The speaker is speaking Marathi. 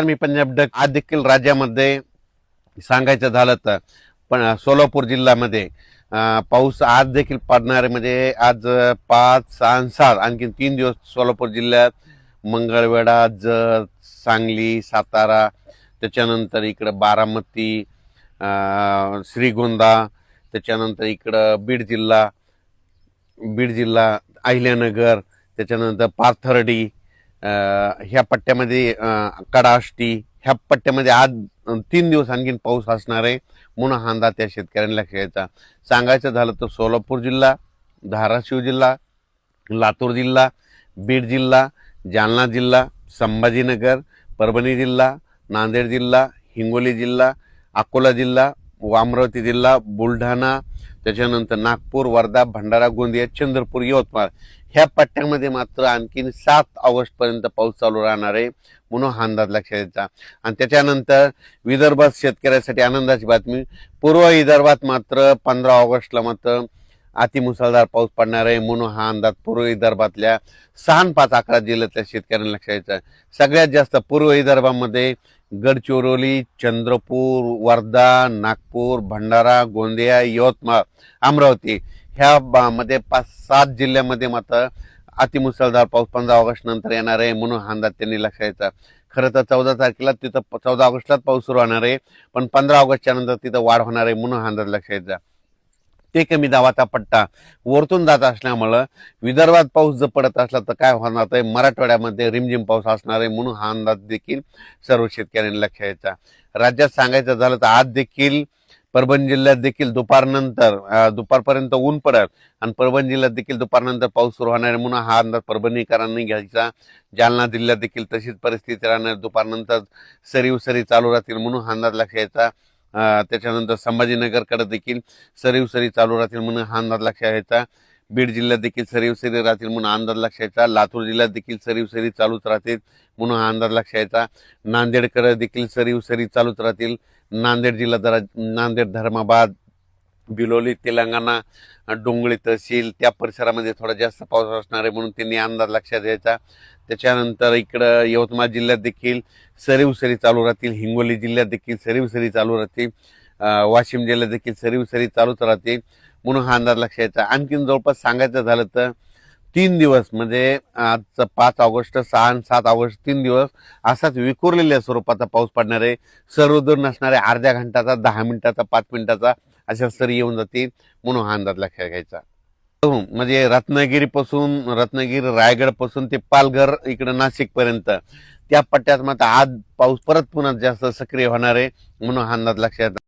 मी पंजाब डक आज देखील राज्यामध्ये सांगायचं झालं तर पण सोलापूर जिल्ह्यामध्ये पाऊस आज देखील पडणार आहे. म्हणजे आज 5, 6, 7 आणखी 3 दिवस सोलापूर जिल्ह्यात मंगळवेढा, जत, सांगली, सातारा, त्याच्यानंतर इकडं बारामती, श्रीगोंदा, त्याच्यानंतर इकडं बीड जिल्हा अहिल्यानगर, त्याच्यानंतर पाथर्डी, ह्या पट्ट्यामध्ये कडाष्टी, ह्या पट्ट्यामध्ये आज 3 दिवस आणखीन पाऊस असणार आहे म्हणून हा अंदाज त्या शेतकऱ्यांना लक्षात घ्यायचा. सांगायचं झालं तर सोलापूर जिल्हा, धाराशिव जिल्हा, लातूर जिल्हा, बीड जिल्हा, जालना जिल्हा, संभाजीनगर, परभणी जिल्हा, नांदेड जिल्हा, हिंगोली जिल्हा, अकोला जिल्हा, अमरावती जिल्हा, बुलढाणा, त्याच्यानंतर नागपूर, वर्धा, भंडारा, गोंदिया, चंद्रपूर, यवतमाळ ह्या पट्ट्यामध्ये मात्र आणखीन 7 ऑगस्ट पर्यंत पाऊस चालू राहणार आहे म्हणून हा अंदाज लक्षात घ्यायचा. आणि त्याच्यानंतर विदर्भात शेतकऱ्यासाठी आनंदाची बातमी, पूर्व विदर्भात मात्र 15 ऑगस्टला मात्र अतिमुसळधार पाऊस पडणार आहे म्हणून हा अंदाज पूर्व विदर्भातल्या 6, 5, 11 जिल्ह्यातल्या शेतकऱ्यांना लक्षात घ्यायचा. सगळ्यात जास्त पूर्व विदर्भामध्ये गडचिरोली, चंद्रपूर, वर्धा, नागपूर, भंडारा, गोंदिया, यवतमाळ, अमरावती ह्या मध्ये 5-7 जिल्ह्यामध्ये मात्र अतिमुसळधार पाऊस 15 ऑगस्ट नंतर येणार आहे म्हणून हा अंदाज त्यांनी लक्षात घ्यायचा. खरं तर 14 तारखेला तिथं 14 ऑगस्टलाच पाऊस सुरू होणार आहे, पण 15 ऑगस्टच्या नंतर तिथं वाढ होणार आहे म्हणून हा अंदाज लक्षात घ्यायचा. ते कमी दाबाचा पट्टा वरतून जात असल्यामुळं विदर्भात पाऊस जर पडत असला तर काय होणार आहे, मराठवाड्यामध्ये रिमझिम पाऊस असणार आहे म्हणून हा अंदाज देखील सर्व शेतकऱ्यांनी लक्षात घ्यायचा. राज्यात सांगायचं झालं तर आज देखील परभणी जिल्ह्यात देखील दुपारपर्यंत ऊन पडेल आणि परभणी जिल्ह्यात देखील दुपारनंतर पाऊस सुरू होणार आहे म्हणून हा अंदाज परभणीकरांनी घ्यायचा. जालना जिल्ह्यात देखील तशीच परिस्थिती राहणार, दुपारनंतर सरी चालू राहतील म्हणून हा अंदाज लक्षात घ्यायचा. त्याच्यानंतर संभाजीनगरकडे देखील सरी चालू राहतील म्हणून हा अंदाज लक्षात घ्यायचा. बीड जिल्ह्यात देखील सरी राहतील म्हणून अंदाज लक्षात घ्यायचा. लातूर जिल्ह्यात देखील सरी चालूच राहतील म्हणून हा अंदाज लक्षात घ्यायचा. नांदेडकडे देखील सरी चालूच राहतील. नांदेड जिल्हा नांदेड, धर्माबाद, बिलोली, तेलंगणा, डोंगळी तहसील त्या परिसरामध्ये थोडा जास्त पाऊस असणार आहे म्हणून त्यांनी अंदाज लक्षात घ्यायचा. त्याच्यानंतर इकडं यवतमाळ जिल्ह्यात देखील सरी चालू राहतील. हिंगोली जिल्ह्यात देखील सरी चालू राहतील. वाशिम जिल्ह्यात देखील सरी चालूच राहतील म्हणून हा अंदाज लक्षात घ्यायचा. आणखीन जवळपास सांगायचं झालं तर 3 दिवस म्हणजे आज 5 ऑगस्ट, 6 आणि 7 ऑगस्ट 3 दिवस असाच विखुरलेल्या स्वरूपाचा पाऊस पडणार आहे. सर्वदूर नसणारे अर्ध्या घंटाचा, 10 मिनिटाचा, 5 मिनिटाचा अशा सरी येऊन जातील म्हणून हा अंदाज लक्षात घ्यायचा. म्हणजे रत्नागिरी, रायगड पासून ते पालघर इकडं नाशिक पर्यंत त्या पट्ट्यात मात्र आज पाऊस परत पुन्हा जास्त सक्रिय होणार आहे म्हणून हा अंदाज लक्षात